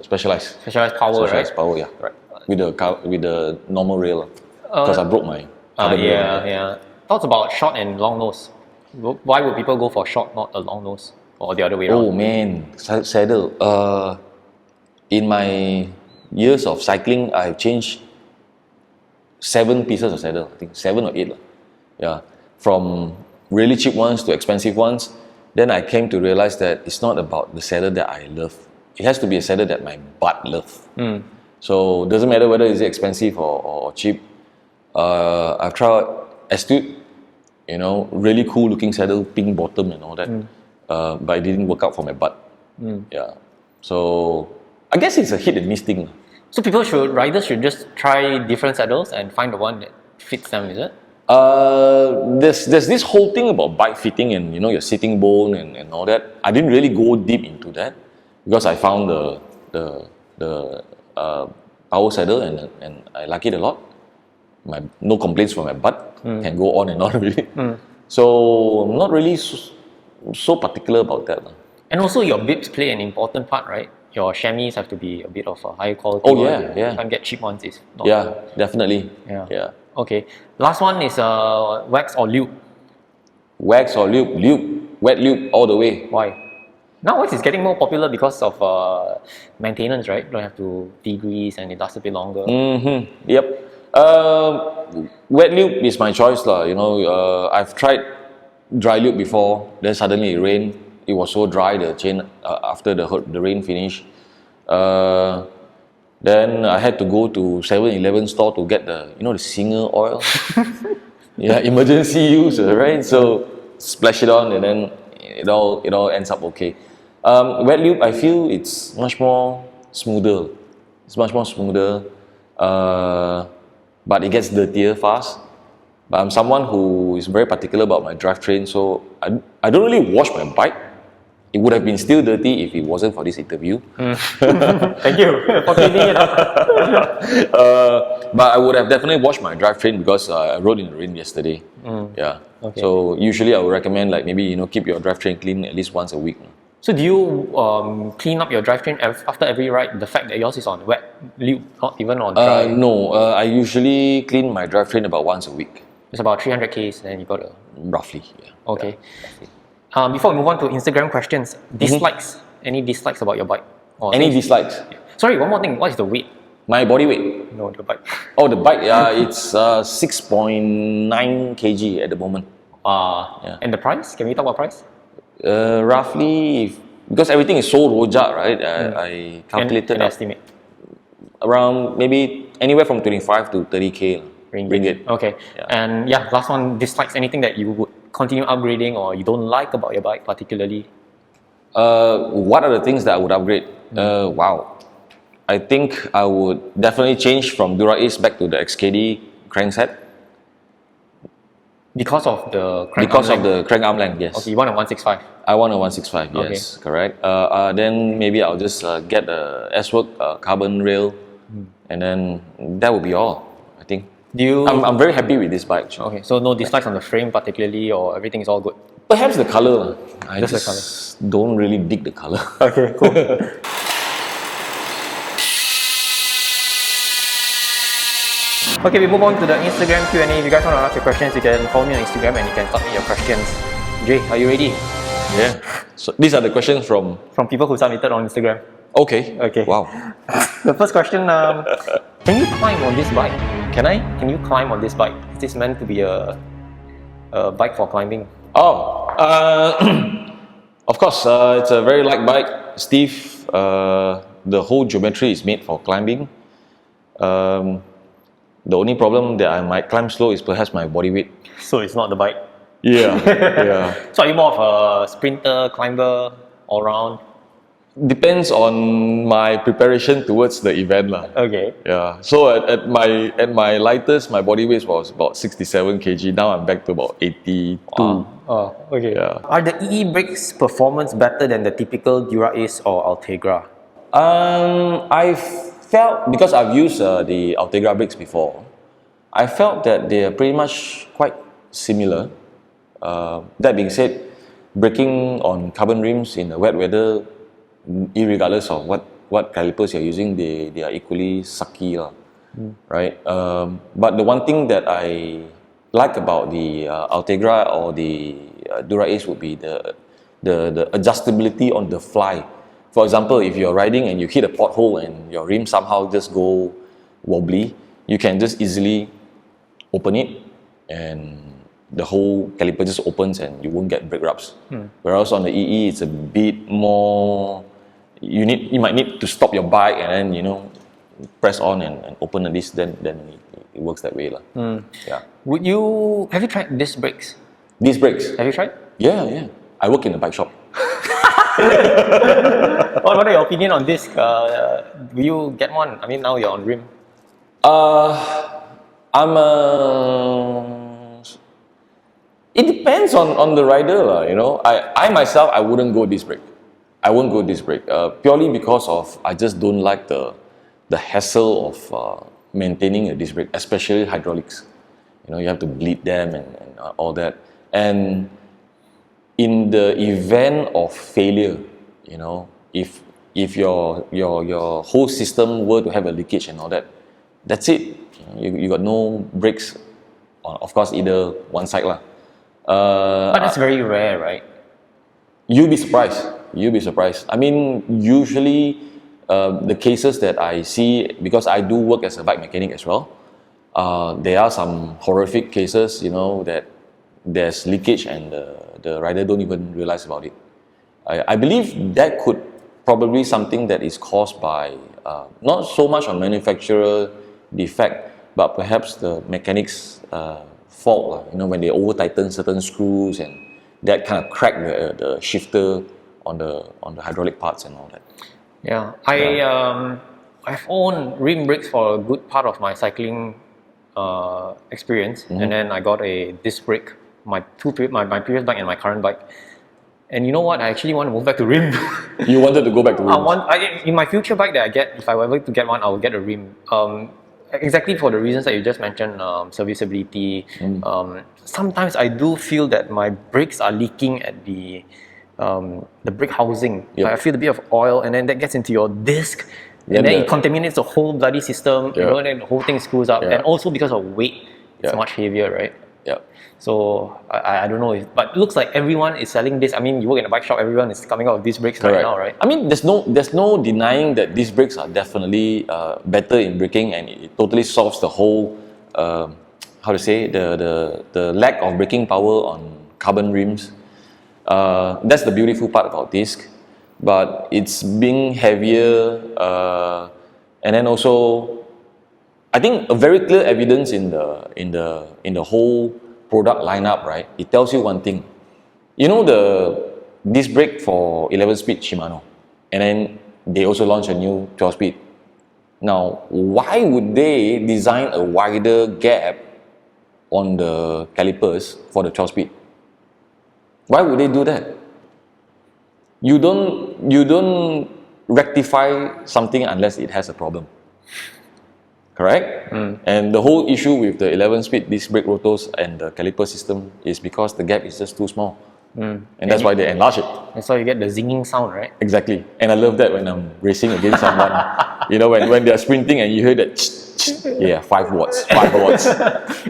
Specialized. Specialized power, Specialized right? power, yeah. Right. With the normal rail, because I broke my carbon rail. Yeah. Thoughts about short and long nose. Why would people go for short, not a long nose? or the other way around? Oh man, saddle. In my years of cycling, I've changed 7 pieces of saddle. I think 7 or 8 lah. Yeah, from really cheap ones to expensive ones. Then I came to realize that it's not about the saddle that I love. It has to be a saddle that my butt loves. So it doesn't matter whether it's expensive or cheap. I've tried Astute, really cool looking saddle, pink bottom and all that. But it didn't work out for my butt. Yeah. So I guess it's a hit and miss thing. So riders should just try different saddles and find the one that fits them, is it? There's this whole thing about bike fitting and your sitting bone and all that. I didn't really go deep into that because I found the power saddle and I like it a lot. No complaints from my butt. Can go on and on really. So I'm not really so particular about that. And also your bibs play an important part, right? Your chamois have to be a bit of a high quality. Oh yeah. You can't get cheap ones. It's not Definitely. Yeah. Okay. Last one is wax or lube. Wax or lube, wet lube all the way. Why? Now wax is getting more popular because of maintenance, right? Don't have to degrease and it lasts a bit longer. Yep. Wet lube is my choice lah. I've tried dry lube before. Then suddenly it rained. It was so dry, the chain after the rain finished. Then I had to go to 7-Eleven store to get the Singer oil. Emergency use, right? So splash it on and then it all ends up okay. Wet lube, I feel it's much more smoother. It's much more smoother, but it gets dirtier fast. But I'm someone who is very particular about my drivetrain, so I don't really wash my bike. It would have been still dirty if it wasn't for this interview. Thank you for cleaning it up. But I would have definitely washed my drivetrain because I rode in the rain yesterday. Yeah. Okay. So usually I would recommend maybe keep your drivetrain clean at least once a week. So do you clean up your drivetrain after every ride? The fact that yours is on wet lube, not even on dry. No, I usually clean my drivetrain about once a week. It's about 300 Ks, then you got to... Roughly, yeah. Okay. Before we move on to Instagram questions, dislikes. Any dislikes about your bike? Or Any dislikes? Sorry, one more thing. What is the weight? My body weight? No, the bike. Oh, the bike, it's 6.9 kg at the moment. And the price? Can we talk about price? Roughly, because everything is so rojak, right? I calculated an estimate. Around maybe anywhere from 25 to 30k ringgit. Okay. Yeah. And last one, dislikes. Anything that you would continue upgrading or you don't like about your bike particularly? What are the things that I would upgrade? Wow. I think I would definitely change from Dura Ace back to the XKD crankset. Because of the crank arm length, yes. Okay, you want a 165? I want a 165, yes, correct. Then maybe I'll just get a S-Work carbon rail, and then that would be all, I think. I'm very happy with this bike. Okay, so no dislikes on the frame particularly, or everything is all good? Perhaps the color. I just the color. Don't really dig the color. Okay, cool. Okay, we move on to the Instagram Q&A. If you guys want to ask your questions, you can follow me on Instagram and you can submit your questions. Jay, are you ready? Yeah. So these are the questions from people who submitted on Instagram. Okay. Wow. The first question, can you climb on this bike? Can you climb on this bike? Is this meant to be a bike for climbing? Of course, it's a very light bike, stiff. The whole geometry is made for climbing. The only problem that I might climb slow is perhaps my body weight. So it's not the bike? Yeah. So are you more of a sprinter, climber, all round? Depends on my preparation towards the event lah. Okay. Yeah. So at my lightest, my body weight was about 67 kg. Now I'm back to about 82. Oh, okay. Yeah. Are the EE brakes performance better than the typical Dura Ace or Ultegra? I felt, because I've used the Ultegra brakes before, I felt that they are pretty much quite similar. That being said, braking on carbon rims in the wet weather, irregardless of what calipers you're using, they are equally sucky, right? But the one thing that I like about the Ultegra or the Dura Ace would be the adjustability on the fly. For example, if you're riding and you hit a pothole and your rim somehow just go wobbly, you can just easily open it and the whole caliper just opens and you won't get brake rubs. Whereas on the EE, it's a bit more. You might need to stop your bike and then press on and open the disc. Then it works that way, lah. Yeah. Have you tried disc brakes? Disc brakes. Have you tried? Yeah. I work in a bike shop. What are your opinion on disc? Will you get one? I mean, now you're on rim. It depends on the rider, lah. I myself, I wouldn't go disc brake. I won't go disc brake purely because of I just don't like the hassle of maintaining a disc brake, especially hydraulics. You have to bleed them and all that. And in the event of failure, if your whole system were to have a leakage and all that, that's it. You got no brakes. Of course, either one side lah. But that's very rare, right? You'll be surprised. I mean, usually the cases that I see, because I do work as a bike mechanic as well, there are some horrific cases, that there's leakage and the rider don't even realize about it. I believe that could probably something that is caused by not so much on manufacturer defect, but perhaps the mechanic's fault. When they over tighten certain screws and that kind of crack the shifter on the hydraulic parts and all that. Yeah, I've owned rim brakes for a good part of my cycling experience, and then I got a disc brake, my previous bike and my current bike. And you know what? I actually want to move back to rim. You wanted to go back to rim? In my future bike that I get, if I were to get one, I will get a rim. Exactly for the reasons that you just mentioned, serviceability. Sometimes I do feel that my brakes are leaking at the brake housing. Yep. I feel a bit of oil, and then that gets into your disc, and then it contaminates the whole bloody system. Yep. Then the whole thing screws up, and also because of weight, it's much heavier, right? Yeah. So I don't know, but it looks like everyone is selling this. I mean, you work in a bike shop, everyone is coming out with these brakes right now, right? I mean, there's no denying that these brakes are definitely better in braking, and it totally solves the whole the lack of braking power on carbon rims. That's the beautiful part about disc, but it's being heavier, and then also I think a very clear evidence in the whole product lineup, right? It tells you one thing. The disc brake for 11-speed Shimano, and then they also launched a new 12-speed. Now, why would they design a wider gap on the calipers for the 12-speed? Why would they do that? You don't rectify something unless it has a problem. Correct? And the whole issue with the 11-speed disc brake rotors and the caliper system is because the gap is just too small. And that's why they enlarge it. That's why you get the zinging sound, right? Exactly. And I love that when I'm racing against someone. When they're sprinting and you hear that, 5 watts.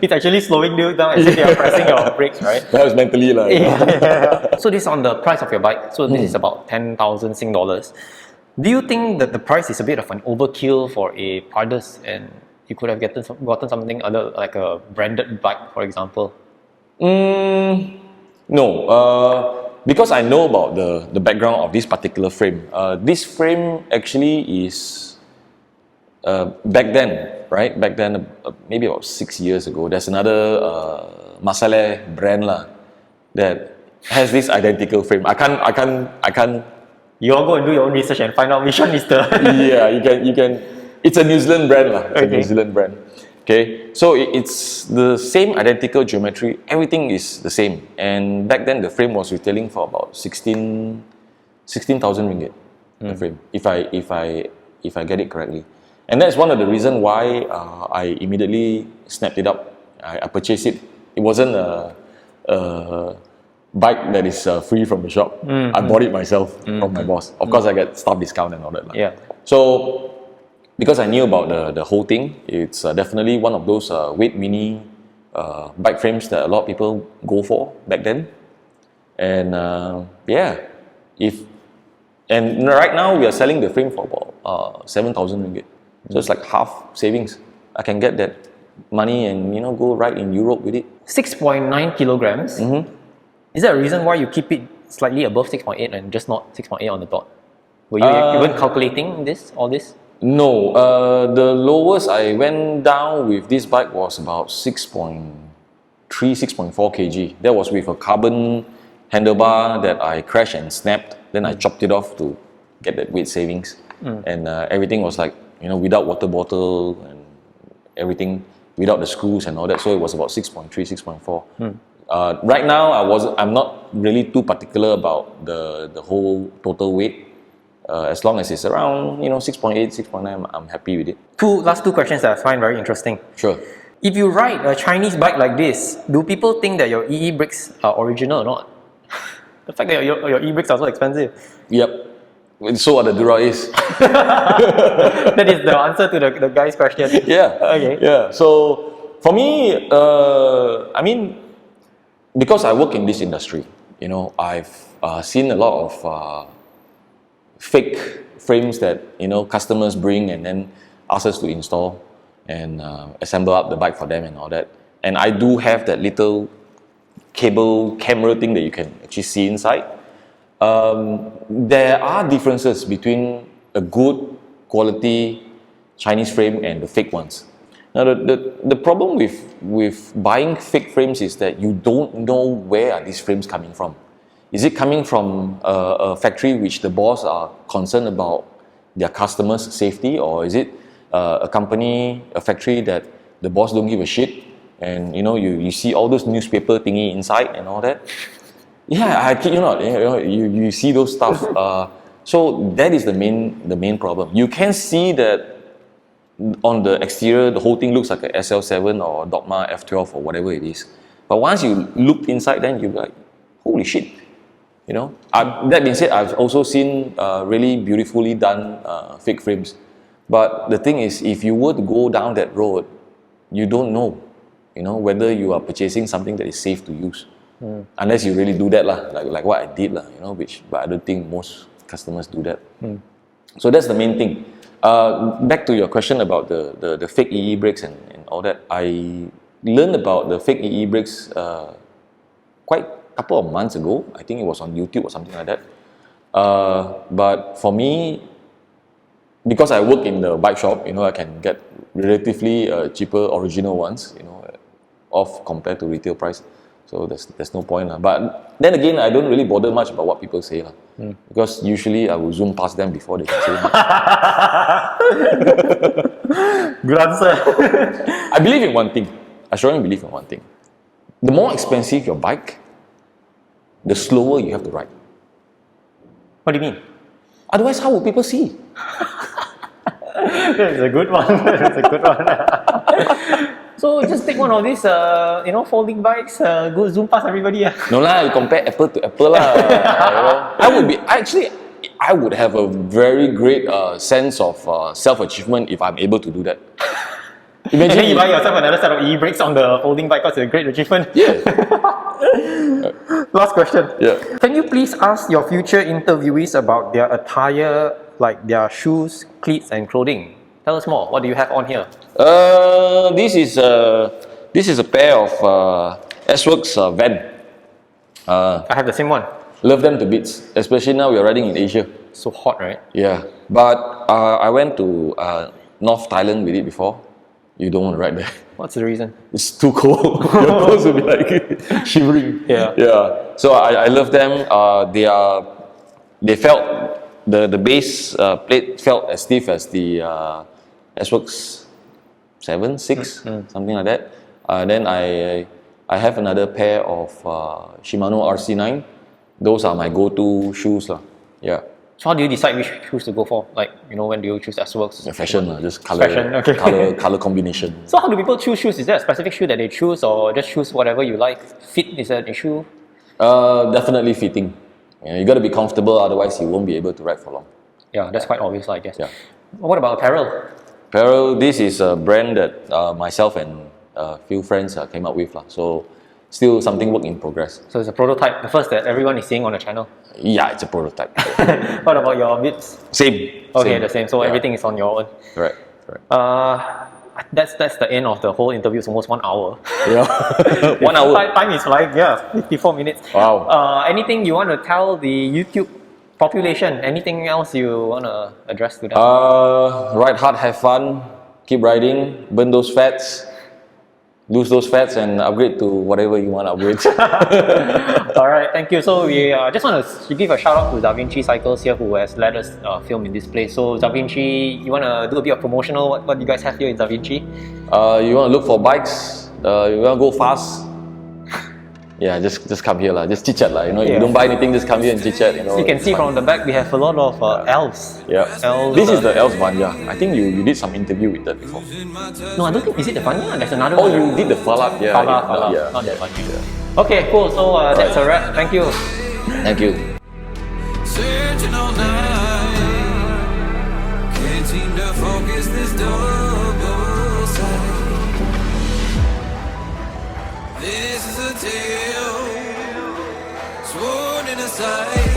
It's actually slowing you down as if you're pressing your brakes, right? That was mentally like. So this is on the price of your bike. So this is about 10,000 Sing dollars. Do you think that the price is a bit of an overkill for a Pardus, and you could have gotten something other, like a branded bike, for example? No, because I know about the background of this particular frame. This frame actually is back then, right? Back then, maybe about 6 years ago, there's another Masale brand that has this identical frame. I can't. You all go and do your own research and find out which one is the. Yeah, you can. It's a New Zealand brand lah. It's okay. a New Zealand brand. Okay, so it's the same identical geometry. Everything is the same. And back then, the frame was retailing for about 16,000 ringgit. The frame, if I get it correctly. And that's one of the reasons why I immediately snapped it up. I purchased it. It wasn't a bike that is free from the shop. I bought it myself from my boss. Of course, I get staff discount and all that. Yeah. So, because I knew about the whole thing, it's definitely one of those weight mini bike frames that a lot of people go for back then. And and right now we are selling the frame for about 7,000 ringgit. So it's like half savings. I can get that money and go ride in Europe with it. 6.9 kilograms. Is there a reason why you keep it slightly above 6.8 and just not 6.8 on the dot? Were you even calculating all this? No, the lowest I went down with this bike was about 6.3, 6.4 kg. That was with a carbon handlebar that I crashed and snapped. Then I chopped it off to get that weight savings. And everything was like, without water bottle and everything, without the screws and all that. So it was about 6.3, 6.4. Right now, I'm not really too particular about the whole total weight. As long as it's around 6.8, 6.9, I'm happy with it. Last two questions that I find very interesting. Sure. If you ride a Chinese bike like this, do people think that your EE brakes are original or not? The fact that your e-brakes are so expensive. Yep. So are the Dura-Ace. That is the answer to the guy's question. Yeah. Okay. Yeah. So for me, I mean, because I work in this industry, I've seen a lot of fake frames that customers bring and then ask us to install and assemble up the bike for them and all that. And I do have that little cable camera thing that you can actually see inside. There are differences between a good quality Chinese frame and the fake ones. Now the problem with buying fake frames is that you don't know where are these frames coming from. Is it coming from a factory which the boss are concerned about their customers' safety, or is it a factory that the boss don't give a shit? And you see all those newspaper thingy inside and all that. Yeah, I kid you not. You see those stuff. So that is the main problem. You can see that on the exterior, the whole thing looks like a SL7 or Dogma F12 or whatever it is. But once you look inside, then you're like, holy shit. That being said, I've also seen really beautifully done fake frames. But the thing is, if you were to go down that road, you don't know, whether you are purchasing something that is safe to use. Unless you really do that, like what I did, but I don't think most customers do that. So that's the main thing. Back to your question about the fake EE brakes and all that, I learned about the fake EE brakes quite a couple of months ago. I think it was on YouTube or something like that. But for me, because I work in the bike shop, I can get relatively cheaper original ones, off compared to retail price. So there's no point. But then again, I don't really bother much about what people say. Because usually I will zoom past them before they can say much. Good answer. I believe in one thing. I strongly believe in one thing. The more expensive your bike, the slower you have to ride. What do you mean? Otherwise, how will people see? That's a good one. That's a good one. So just take one of these, folding bikes, go zoom past everybody. No lah, you compare apple to apple lah. I would have a very great sense of self-achievement if I'm able to do that. Imagine and then you buy yourself another set of e-brakes on the folding bike because it's a great achievement. Yeah. Last question. Yeah. Can you please ask your future interviewees about their attire, like their shoes, cleats and clothing? Tell us more. What do you have on here? This is a pair of S-Works Van. I have the same one. Love them to bits, especially now we are riding in Asia. So hot, right? Yeah, but I went to North Thailand with it before. You don't want to ride there. What's the reason? It's too cold. Your clothes will be like shivering. Yeah. Yeah. So I love them. They felt the base plate felt as stiff as the S-Works 7, 6, something like that. Then I have another pair of Shimano RC9. Those are my go-to shoes lah. Yeah. So how do you decide which shoes to go for? Like, when do you choose S-Works? Fashion, just color, Fashion, okay. color combination. So how do people choose shoes? Is there a specific shoe that they choose, or just choose whatever you like? Fit is an issue? Definitely fitting. You got to be comfortable, otherwise you won't be able to ride for long. Yeah, that's quite obvious, I guess. Yeah. What about apparel? Apparel, this is a brand that myself and a few friends came up with. So still something work in progress. So it's a prototype, the first that everyone is seeing on the channel. Yeah, it's a prototype. What about your bits? Same. Okay, the same. So Yeah. everything is on your own. Right. That's the end of the whole interview. It's almost 1 hour. Yeah. 1 hour. Time is like 54 minutes. Wow. Anything you want to tell the YouTube population? Anything else you want to address to them? Ride hard, have fun, keep riding, burn those fats, lose those fats, and upgrade to whatever you want to upgrade. All right, thank you. So we just want to give a shout out to Da Vinci Cycles here, who has let us film in this place. So Da Vinci, you want to do a bit of promotional? What do you guys have here in Da Vinci? You want to look for bikes? You want to go fast? Yeah, just come here lah. Just chit chat lah. You know, if you don't buy anything, just come here and chit chat. You know, So you can see from the back we have a lot of elves. Yeah. Elves, This is the Elves Vanya. I think you did some interview with that before. No, I don't think, is it the Vanya? There's another Oh, one. you did the Fallout. Yeah. Fala, Yeah. not that Vanya. Okay, cool. So that's a wrap. Thank you. Thank you. Searching all night, can't seem to focus this double sight. This is a tale sworn in a sight.